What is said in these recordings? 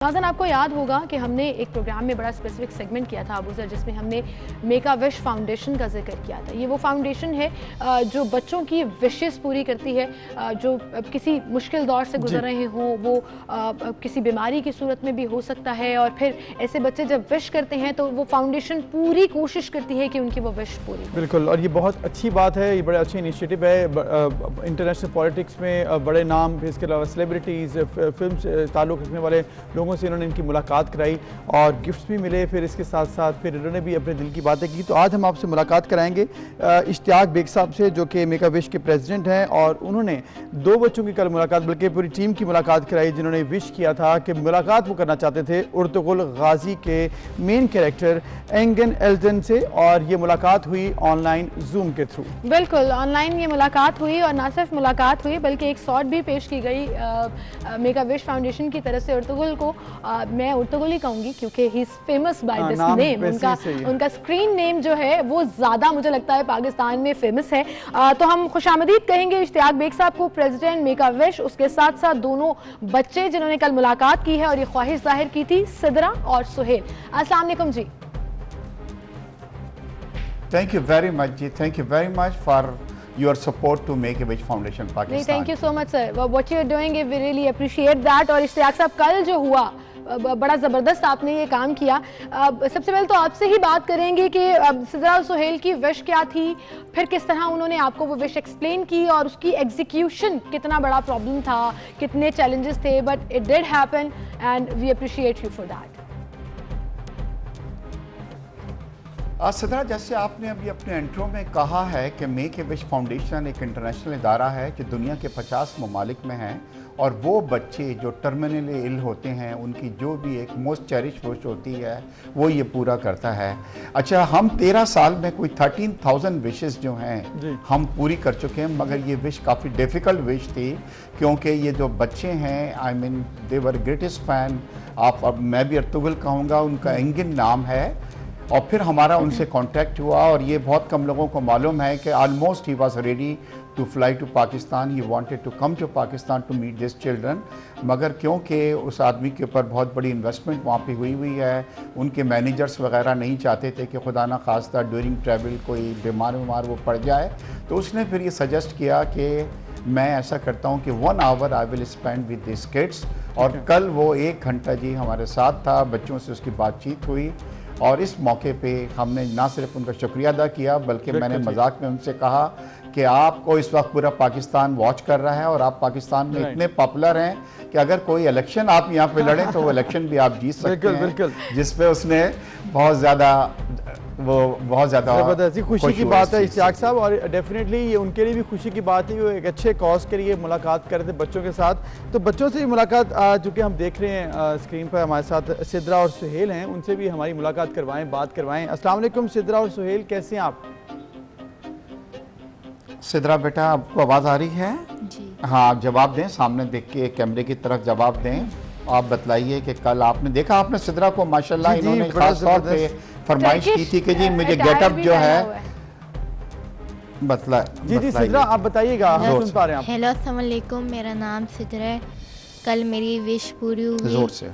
नाज़न, आपको याद होगा कि हमने एक प्रोग्राम में बड़ा स्पेसिफिक सेगमेंट किया था अबू सर, जिसमें हमने मेक अ विश फाउंडेशन का जिक्र किया था। ये वो फाउंडेशन है जो बच्चों की विशेस पूरी करती है, जो किसी मुश्किल दौर से गुजर रहे हों, वो किसी बीमारी की सूरत में भी हो सकता है, और फिर ऐसे बच्चे जब विश करते हैं तो वो फाउंडेशन पूरी कोशिश करती है कि उनकी वो विश पूरी हो। बिल्कुल, और ये बहुत अच्छी बात है, ये बड़ा अच्छा इनिशिएटिव है। इंटरनेशनल पॉलिटिक्स में बड़े नाम, इसके अलावा सेलिब्रिटीज़, फिल्म से ताल्लुक़ रखने वाले लोगों से इन्होंने इनकी मुलाकात कराई और गिफ्ट्स भी मिले। फिर इसके साथ साथ फिर इन्होंने भी अपने दिल की बातें की। तो आज हम आपसे मुलाकात कराएंगे इश्तियाक बेग साहब से, जो कि मेक अ विश के प्रेसिडेंट हैं, और उन्होंने दो बच्चों की कल मुलाकात, बल्कि पूरी टीम की मुलाकात कराई, जिन्होंने विश किया था कि मुलाकात वो करना चाहते थे उर्तुगुल गाजी के मेन कैरेक्टर एंगन एल्टन से, और ये मुलाकात हुई ऑनलाइन जूम के थ्रू। बिल्कुल, ऑनलाइन ये मुलाकात हुई, और ना सिर्फ मुलाकात हुई बल्कि एक सॉट भी पेश की गई मेक अ विश फाउंडेशन की तरफ से उर्तुगुल को। मैं उर्तुगुल ही कहूँगी क्योंकि he is famous by this name. उनका स्क्रीन नेम जो है वो ज़्यादा मुझे लगता है पाकिस्तान में फेमस है। तो हम खुशामदीद कहेंगे इश्तियाक बेग साहब को, प्रेसिडेंट मेक अ विश, उसके साथ साथ दोनों बच्चे जिन्होंने कल मुलाकात की है और ये ख्वाहिश जाहिर की थी, सिदरा और सुहेल। अस्सलाम वालेकुम जी। Thank you very much ji, thank you very much for your support to Make a Wish Foundation Pakistan. Thank you so much sir. What you are doing, we really appreciate that। और इश्तियाक साहब, कल जो हुआ बड़ा ज़बरदस्त आपने ये काम किया। सबसे पहले तो आपसे ही बात करेंगे कि सिदरा और सुहेल की विश क्या थी, फिर किस तरह उन्होंने आपको वो विश एक्सप्लेन की, और उसकी एग्जीक्यूशन कितना बड़ा प्रॉब्लम था, कितने चैलेंजेस थे, but it did happen and we appreciate you for that. Sidra, जैसे आपने अभी अपने इंट्रो में कहा है कि मेक ए विश फाउंडेशन एक इंटरनेशनल इदारा है जो दुनिया के 50 ममालिक में है, और वो बच्चे जो टर्मिनली इल होते हैं उनकी जो भी एक मोस्ट चेरिश विश होती है वो ये पूरा करता है। अच्छा, हम 13 साल में कोई 13,000 विशेस जो हैं हम पूरी कर चुके हैं, मगर ये विश काफ़ी डिफ़िकल्ट विश थी, क्योंकि ये जो बच्चे हैं, I mean they were greatest fan. अब मैं भी अर्तुगुल कहूँगा, उनका एंगिन नाम है, और फिर हमारा उनसे कांटेक्ट हुआ, और ये बहुत कम लोगों को मालूम है कि almost he was ready to fly to Pakistan, he wanted to come to Pakistan to meet this children, मगर क्योंकि उस आदमी के ऊपर बहुत बड़ी इन्वेस्टमेंट वहाँ पे हुई है, उनके मैनेजर्स वगैरह नहीं चाहते थे कि खुदा ना खास्ता ड्यूरिंग ट्रैवल कोई बीमार वो पड़ जाए, तो उसने फिर ये सजेस्ट किया कि मैं ऐसा करता हूँ कि 1 hour I will spend with this kids. और कल वो 1 घंटा जी हमारे साथ था, बच्चों से उसकी बातचीत हुई, और इस मौके पे हमने ना सिर्फ उनका शुक्रिया अदा किया, बल्कि मैंने मजाक में उनसे कहा कि आपको इस वक्त पूरा पाकिस्तान वॉच कर रहा है, और आप पाकिस्तान में इतने पॉपुलर हैं कि अगर कोई इलेक्शन आप यहाँ पे लड़ें तो वो इलेक्शन भी आप जीत सकते हैं, जिस पे उसने बहुत ज़्यादा ज़बरदस्त खुशी की बात है इश्तियाक साहब, और डेफिनेटली ये उनके लिए भी खुशी की बात है, वो एक अच्छे कॉज के लिए मुलाकात कर रहे थे बच्चों के साथ। तो बच्चों से मुलाकात जो कि हम देख रहे हैं स्क्रीन पर, हमारे साथ सिदरा और सुहेल हैं, उनसे भी हमारी मुलाकात करवाएं, बात करवाएं। अस्सलाम वालेकुम सिदरा और सुहेल, कैसे हैं आप? सिदरा बेटा, आपको आवाज़ आ रही है? जी हाँ, आप जवाब दें, सामने देख के कैमरे की तरफ जवाब दें। आप बतलाइए कि कल आपने देखा, आपने सिदरा को माशाल्लाह इन्होंने खास तौर पे फरमाइश की थी कि जी मुझे गेटअप जो है बतला। जी सिदरा, आप बताइएगा, हम सुन पा रहे हैं आप। हेलो, अस्सलाम वालेकुम, मेरा नाम सिदरा है। कल मेरी विश पूरी हुई, जोर से।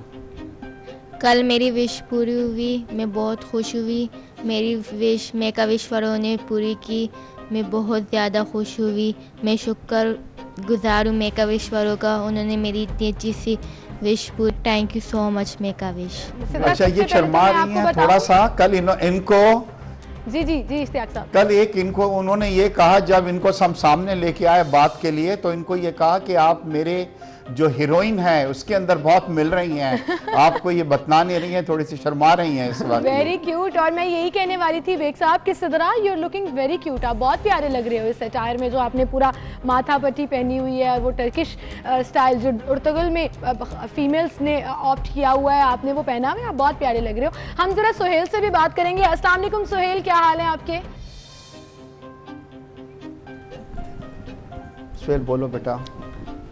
कल मेरी विश पूरी हुई, मैं बहुत खुश हुई। मेरी विश मेक अ विश वालों ने पूरी की, मैं बहुत ज़्यादा खुश हुई। मैं शुक्रगुजार हूँ मेक अ विश वालों का, उन्होंने मेरी इतनी अच्छी सी विश पूरी। Thank you so much make a wish. अच्छा, ये शर्मा रही हैं थोड़ा सा। कल इनको जी इश्तियाक साहब, कल इनको उन्होंने ये कहा, जब इनको हम सामने लेके आए बात के लिए, तो इनको ये कहा कि आप मेरे जो हीरोइन है उसके अंदर बहुत मिल रही हैं, आपको ये बतना नहीं रही हैं, थोड़ी सी शर्मा रही हैं इस वक्त। Very cute. और मैं यही कहने वाली थी बेग साहब कि Sidra, you are looking very cute, आप बहुत प्यारे लग रहे हो इस अटायर में, जो आपने पूरा माथा पट्टी पहनी हुई है, वो टर्किश स्टाइल जो उर्तुगुल में फीमेल्स ने ऑप्ट किया हुआ है, आपने वो पहना हुआ है, आप बहुत प्यारे लग रहे हो। हम जरा सुहेल से भी बात करेंगे। अस्सलाम वालेकुम सुहेल, क्या हाल है आपके? सुहेल बोलो बेटा।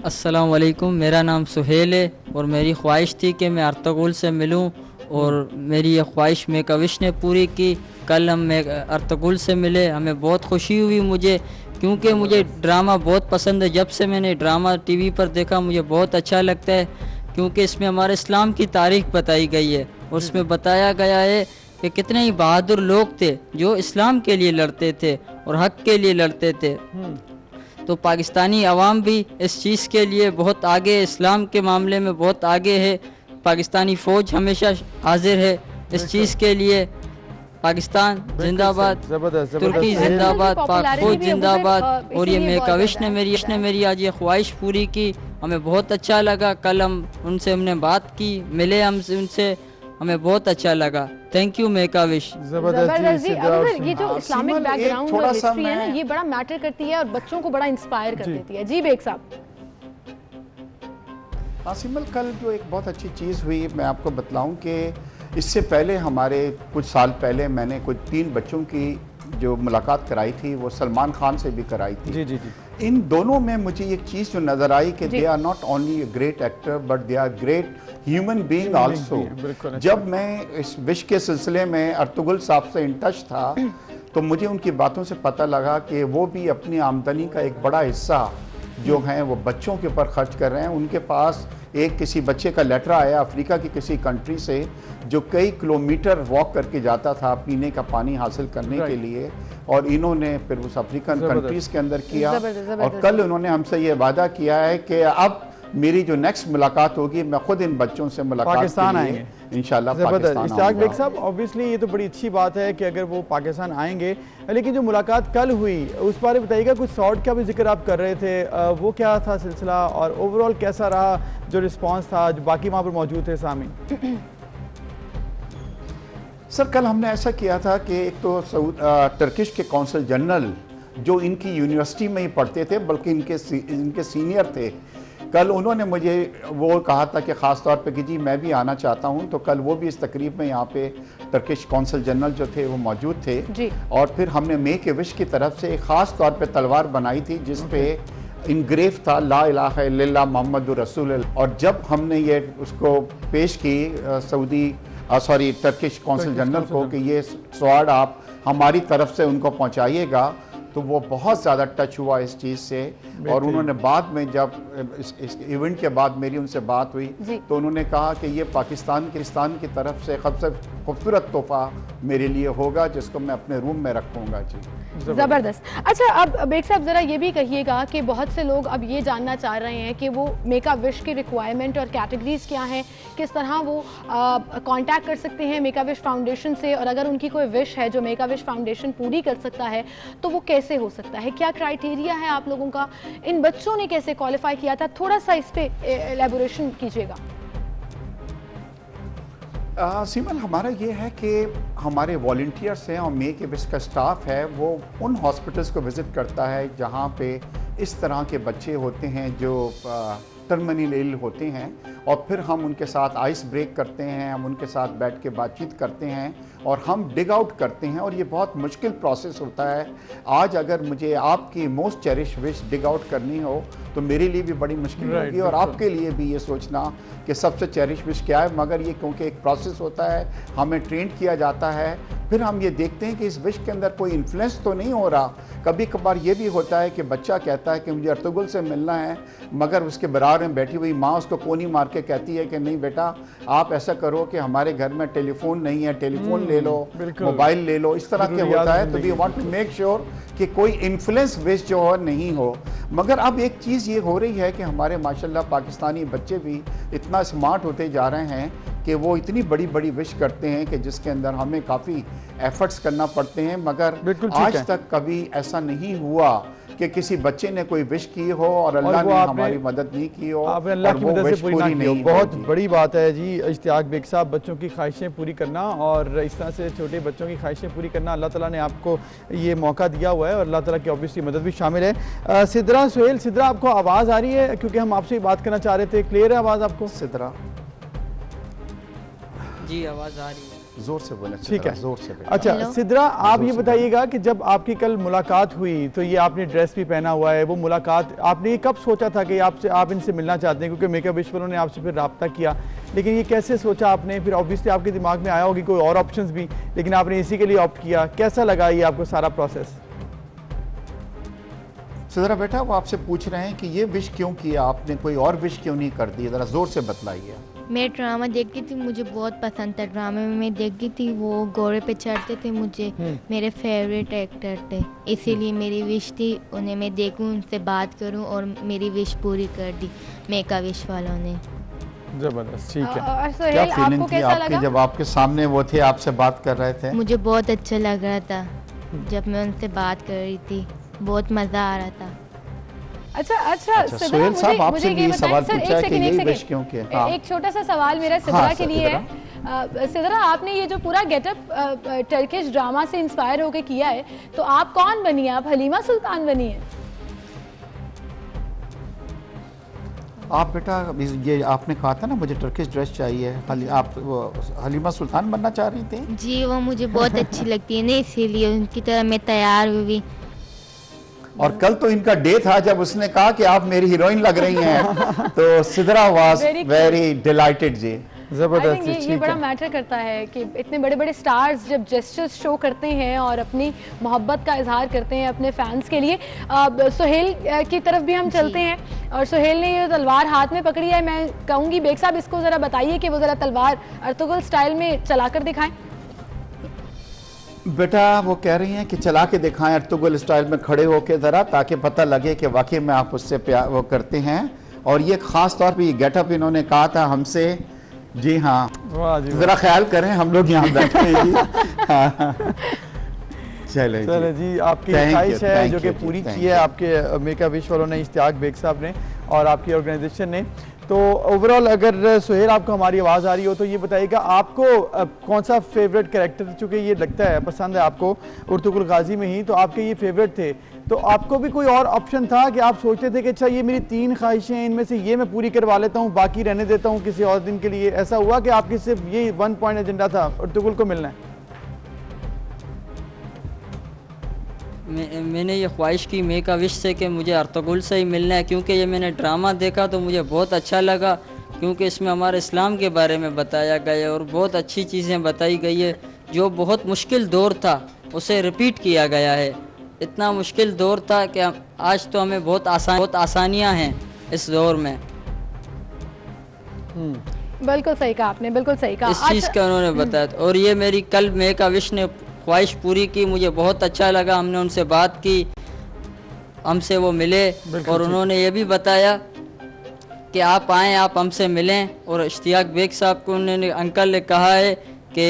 अस्सलाम वालेकुम, मेरा नाम सुहेल है, और मेरी ख्वाहिश थी कि मैं अर्तुगुल से मिलूं, और मेरी ये ख्वाहिश मेक अ विश ने पूरी की। कल हम अर्तुगुल से मिले, हमें बहुत खुशी हुई मुझे, क्योंकि मुझे ड्रामा बहुत पसंद है। जब से मैंने ड्रामा टीवी पर देखा मुझे बहुत अच्छा लगता है, क्योंकि इसमें हमारे इस्लाम की तारीख बताई गई है और उसमें बताया गया है कि कितने ही बहादुर लोग थे जो इस्लाम के लिए लड़ते थे और हक के लिए लड़ते थे। तो पाकिस्तानी अवाम भी इस चीज़ के लिए बहुत आगे, इस्लाम के मामले में बहुत आगे है। पाकिस्तानी फ़ौज हमेशा हाजिर है इस चीज़ के लिए। पाकिस्तान जिंदाबाद, तुर्की जिंदाबाद, पाक फौज जिंदाबाद। और ये मेका विश ने मेरी आज ये ख्वाहिश पूरी की। हमें बहुत अच्छा लगा, कल हम उनसे हमने बात की, मिले हम उनसे, हमें बहुत अच्छा लगा। Thank you make a wish. जबरदस्त जी। अगर ये जो इस्लामिक बैकग्राउंड और हिस्ट्री है ना, ये बड़ा मैटर करती है और बच्चों को बड़ा इंस्पायर कर देती है। जी बेग साहब। सिमल, कल जो एक बहुत अच्छी चीज़ हुई, मैं आपको बतलाऊं कि इससे पहले हमारे कुछ साल पहले मैंने कुछ 3 बच्चों की जो मुलाकात कराई थी वो सलमान खान से भी कराई थी। जी जी जी। इन दोनों में मुझे एक चीज़ जो नज़र आई कि they are not only a great actor but they are great human being also. जब मैं इस विश के सिलसिले में अर्तुगरुल साहब से इन टच था तो मुझे उनकी बातों से पता लगा कि वो भी अपनी आमदनी का एक बड़ा हिस्सा जो हैं वो बच्चों के ऊपर खर्च कर रहे हैं। उनके पास एक किसी बच्चे का लेटर आया अफ्रीका की किसी कंट्री से जो कई किलोमीटर वॉक करके जाता था पीने का पानी हासिल करने के लिए, और इन्होंने फिर उस अफ्रीकन कंट्रीज़ के अंदर किया। और कल उन्होंने हमसे ये वादा किया है कि अब मेरी जो नेक्स्ट मुलाकात होगी मैं खुद इन बच्चों से मुलाकात पाकिस्तान आएंगे इंशाल्लाह। इश्तियाक बेग साहब, ऑब्वियसली ये तो बड़ी अच्छी बात है कि अगर वो पाकिस्तान आएंगे, लेकिन जो मुलाकात कल हुई उस बारे में बताइएगा। कुछ शॉर्ट का भी जिक्र आप कर रहे थे, वो क्या था सिलसिला और ओवरऑल कैसा रहा जो रिस्पॉन्स था जो बाकी वहाँ पर मौजूद थे सामीन? सर, कल हमने ऐसा किया था कि एक तो टर्किश के कौंसल जनरल जो इनकी यूनिवर्सिटी में ही पढ़ते थे, बल्कि इनके सीनियर थे, कल उन्होंने मुझे वो कहा था कि ख़ास तौर पे कि जी मैं भी आना चाहता हूँ। तो कल वो भी इस तकरीब में यहाँ पे टर्किश कौंसल जनरल जो थे वो मौजूद थे जी। और फिर हमने मेक ए विश की तरफ से एक ख़ास तौर पे तलवार बनाई थी जिस पे इनग्रेव था ला इलाहा इल्लल्लाह मुहम्मदुर रसूलुल्लाह। और जब हमने ये उसको पेश की टर्किश कौंसल जनरल को कि ये स्वाड आप हमारी तरफ से उनको पहुँचाइएगा, तो वो बहुत ज़्यादा टच हुआ इस चीज़ से। और उन्होंने बाद में जब इस इवेंट के बाद मेरी उनसे बात हुई तो उन्होंने कहा कि ये पाकिस्तान की तरफ से सबसे खूबसूरत तोहफा मेरे लिए होगा जिसको मैं अपने रूम में रखूँगा। जी, ज़बरदस्त। अच्छा, अब बेग साहब ज़रा ये भी कहिएगा कि बहुत से लोग अब ये जानना चाह रहे हैं कि वो मेक अ विश की रिक्वायरमेंट और कैटेगरीज क्या हैं, किस तरह वो कांटेक्ट कर सकते हैं मेक अ विश फाउंडेशन से, और अगर उनकी कोई विश है जो मेक अ विश फाउंडेशन पूरी कर सकता है तो वो कैसे हो सकता है, क्या क्राइटेरिया है आप लोगों का, इन बच्चों ने कैसे क्वालिफाई किया था, थोड़ा सा इस पे एलेबोरेशन कीजिएगा। सिमल, हमारा ये है कि हमारे वॉलंटियर्स हैं और मेक ए विश का स्टाफ है वो उन हॉस्पिटल्स को विज़िट करता है जहाँ पे इस तरह के बच्चे होते हैं जो टर्मिनल इल होते हैं, और फिर हम उनके साथ आइस ब्रेक करते हैं, हम उनके साथ बैठ के बातचीत करते हैं और हम डिग आउट करते हैं। और ये बहुत मुश्किल प्रोसेस होता है। आज अगर मुझे आपकी most cherish wish dig out करनी हो तो मेरे लिए भी बड़ी मुश्किल होगी और आपके लिए भी ये सोचना कि सबसे चेरिश विश क्या है। मगर ये क्योंकि एक प्रोसेस होता है, हमें ट्रेन किया जाता है, फिर हम ये देखते हैं कि इस विश के अंदर कोई इन्फ्लुएंस तो नहीं हो रहा। कभी कभार ये भी होता है कि बच्चा कहता है कि मुझे अर्तुगरुल से मिलना है, मगर उसके बराबर में बैठी हुई माँ उसको कोनी मार के कहती है कि नहीं बेटा, आप ऐसा करो कि हमारे घर में टेलीफोन नहीं है, टेलीफोन ले लो, मोबाइल ले लो, इस तरह के होता है। तो we want to make sure कि कोई इन्फ्लुएंस विश जो है नहीं हो। मगर अब एक चीज़ ये हो रही है कि हमारे माशाल्लाह पाकिस्तानी बच्चे भी इतना स्मार्ट होते जा रहे हैं कि वो इतनी बड़ी बड़ी विश करते हैं कि जिसके अंदर हमें काफ़ी एफर्ट्स करना पड़ते हैं। मगर आज तक कभी ऐसा नहीं हुआ कि किसी बच्चे ने कोई विश की हो और अल्लाह ने हमारी मदद नहीं की हो, आपने अल्लाह की मदद से पूरी ना की हो। बहुत बड़ी बात है जी इश्तियाक बेग साहब, बच्चों की ख्वाहिशें पूरी करना और इस तरह से छोटे बच्चों की ख्वाहिशें पूरी करना, अल्लाह ताला ने आपको ये मौका दिया हुआ है और अल्लाह ताला की ऑब्वियसली मदद भी शामिल है। सिद्रा सुहेल, सिद्रा आपको आवाज़ आ रही है? क्योंकि हम आपसे बात करना चाह रहे थे। क्लियर है आवाज़ आपको? सिद्रा जी, आवाज़ आ रही है, जोर से बोले। ठीक है, जोर से। अच्छा सिद्रा, आप ये बताइएगा कि जब आपकी कल मुलाकात हुई तो ये आपने ड्रेस भी पहना हुआ है, वो मुलाकात आपने कब सोचा था कि आप इनसे मिलना चाहते हैं? क्योंकि मेक अ विश वालों ने आपसे फिर रब्ता किया, लेकिन ये कैसे सोचा आपने? फिर ऑब्वियसली आपके दिमाग में आया होगी कोई और ऑप्शंस भी, लेकिन आपने इसी के लिए ऑप्ट किया। कैसा लगा ये आपको सारा प्रोसेस? सिदरा बेटा, वो आपसे पूछ रहे हैं कि ये विश क्यों किया आपने, कोई और विश क्यों नहीं कर दी, ज़रा ज़ोर से बतलाइए। मैं ड्रामा देखती थी, मुझे बहुत पसंद था। ड्रामे में मैं देखती थी, वो घोड़े पे चढ़ते थे, मुझे मेरे फेवरेट एक्टर थे, इसीलिए मेरी विश थी उन्हें मैं देखूं, उनसे बात करूं, और मेरी विश पूरी कर दी मेक अ विश वालों ने। जबरदस्त, ठीक है। और क्या सुहेल, फीलिंग आपको थी कैसा आपकी लगा? जब आपके सामने वो थे, आपसे बात कर रहे थे? मुझे बहुत अच्छा लग रहा था जब मैं उनसे बात कर रही थी, बहुत मज़ा आ रहा था। अच्छा सुहेल साहब, आपसे भी ये सवाल पूछा है कि यही विश क्यों किया? हाँ। एक छोटा सा सवाल मेरा सिदरा के लिए सिदरा। है। सिदरा, आपने ये जो पूरा गेटअप टर्किश ड्रामा से इंस्पायर होकर किया है, तो आप कौन बनी है? आप हलीमा सुल्तान बनी है? आप बेटा, ये आपने कहा था ना मुझे टर्किश ड्रेस चाहिए, आप वो हलीमा सुल्तान बनना चाह रही थी? जी, वो मुझे बहुत अच्छी लगती है ना, इसीलिए उनकी तरह मैं तैयार हुई। और कल तो इनका डे था जब उसने कहा कि आप मेरी हीरोइन लग रही हैं, तो सिदरा वाज वेरी डिलाइटेड जी। जबरदस्त, ये बड़ा मैटर करता है कि इतने बड़े बड़े स्टार्स जब जेस्चर्स शो करते हैं और अपनी मोहब्बत का इजहार करते हैं अपने फैंस के लिए। सुहेल की तरफ भी हम चलते हैं, और सुहेल ने ये तलवार हाथ में पकड़ी है। मैं कहूँगी बेग साहब, इसको ज़रा बताइए कि वो ज़रा तलवार अर्तुगरुल स्टाइल में चलाकर दिखाएं। बेटा, वो कह रही हैं कि चला के दिखाएं अर्तुगरुल स्टाइल में खड़े होके ज़रा, ताकि पता लगे कि वाकई में आप उससे प्यार वो करते हैं। और ये ख़ास तौर पे ये गेटअप इन्होंने कहा था हमसे। जी हाँ, ज़रा ख्याल करें, हम लोग यहाँ बैठे हैं जी। चले जी, आपकी ख्वाहिश है जो कि पूरी की है आपके मेक अ विश वालों ने, इश्तियाक बेग साहब ने और आपकी ऑर्गेनाइजेशन ने। तो ओवरऑल अगर सुहेल आपको हमारी आवाज़ आ रही हो तो ये बताइएगा आपको कौन सा फेवरेट कैरेक्टर, चूँकि ये लगता है पसंद है आपको अर्तुगरुल गाजी में ही, तो आपके ये फेवरेट थे, तो आपको भी कोई और ऑप्शन था कि आप सोचते थे कि अच्छा ये मेरी 3 ख्वाहिशें हैं, इनमें से ये मैं पूरी करवा लेता हूँ, बाकी रहने देता हूँ किसी और दिन के लिए? ऐसा हुआ कि आपकी सिर्फ ये 1 पॉइंट एजेंडा था, अर्तुगरुल को मिलना है? मैंने ये ख्वाहिश की मेक अ विश से कि मुझे अर्तुगरुल से ही मिलना है, क्योंकि ये मैंने ड्रामा देखा तो मुझे बहुत अच्छा लगा, क्योंकि इसमें हमारे इस्लाम के बारे में बताया गया है और बहुत अच्छी चीज़ें बताई गई है। जो बहुत मुश्किल दौर था उसे रिपीट किया गया है। इतना मुश्किल दौर था कि आज तो हमें बहुत आसानियाँ हैं इस दौर में। बिल्कुल सही कहा आपने, बिल्कुल सही कहा। इस चीज़ का उन्होंने बताया था। और ये मेरी कल मेक अ विश ने ख्वाहिश पूरी की, मुझे बहुत अच्छा लगा। हमने उनसे बात की, हमसे वो मिले और उन्होंने ये भी बताया कि आप आएँ, आप हमसे मिलें। और इश्तियाक बेग साहब को उन्होंने, अंकल ने कहा है कि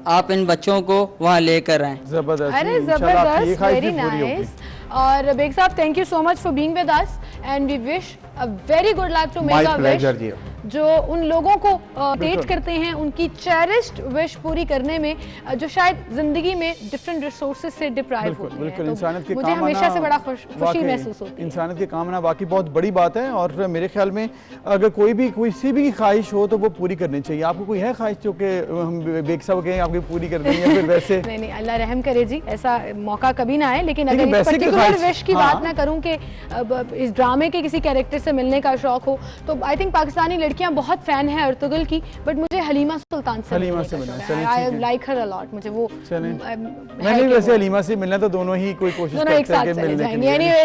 आप इन बच्चों को वहाँ लेकर आएँ। जबरदस्त, अरे जबरदस्त, वेरी नाइस। और बेग साहब, thank you so much for being with us and we wish a very good luck to make a wish, जो उन लोगों को डेट करते हैं उनकी चेरिश्ड विश पूरी करने में, जो शायद जिंदगी में डिफरेंट रिसोर्सेज से डिप्राइव होते हैं। बिल्कुल, तो इंसानियत के मुझे काम हमेशा आना से बड़ा खुशी महसूस होती है। इंसानियत के काम आना वाकई बहुत बड़ी बात है। और मेरे ख्याल में अगर कोई भी किसी भी ख्वाहिश हो तो वो पूरी करनी चाहिए। आपको कोई है ख्वाहिश जो कि हम बेग साहब कहें आपकी पूरी कर देंगे या फिर वैसे? नहीं, अल्लाह रहम करे जी, ऐसा मौका कभी ना आए। लेकिन अगर इस पर्टिकुलर विश की बात ना करूं कि इस ड्रामे के किसी कैरेक्टर से मिलने का शौक हो, तो आई थिंक पाकिस्तानी लड़कियां बहुत फैन है अर्तुगरुल की, बट मुझे हलीमा सुल्तान से मिलना, I like her a lot. मुझे वो मैंने वैसे हलीमा से मिलना, तो दोनों ही कोई कोशिश करते हैं कि मिलने के लिए।